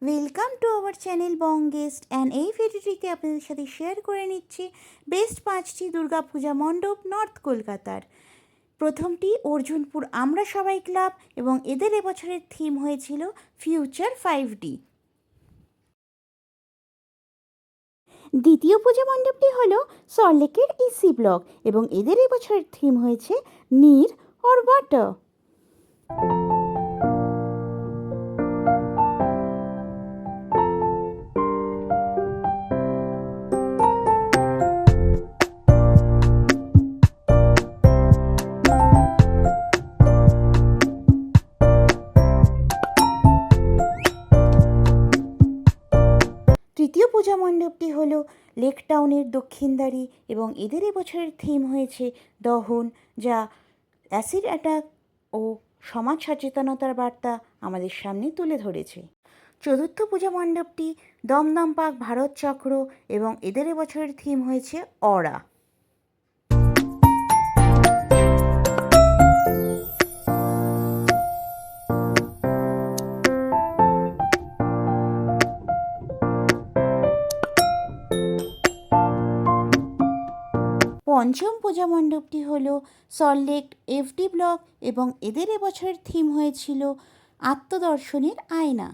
Welcome to our channel বঙ্গেস্ট and এই ভিডিওটিতে আপনাদের সাথে শেয়ার করে নিচ্ছি বেস্ট 5টি দুর্গাপূজা মণ্ডপ নর্থ কলকাতার। প্রথমটি অর্জুনপুর আমরা সবাই ক্লাব এবং এদের এবছরের থিম হয়েছিল ফিউচার 5D। দ্বিতীয় পূজা মণ্ডপটি হলো সল্টলেকের ইসি ব্লক এবং এদের এবছরের থিম হয়েছে নীর অর ওয়াটার। তৃতীয় পূজা মণ্ডপটি হল লেক টাউনের দক্ষিণদারি এবং এদের এবছরের থিম হয়েছে দহন, যা অ্যাসিড অ্যাটাক ও সমাজ সচেতনতার বার্তা আমাদের সামনে তুলে ধরেছে। চতুর্থ পূজা মণ্ডপটি দমদম পার্ক ভারত চক্র এবং এদের এবছরের থিম হয়েছে অরা। পঞ্চম পূজা মণ্ডপটি হল সল্টলেক এফডি ব্লক এবং এদের এবছরের থিম হয়েছিল আত্মদর্শনের আয়না।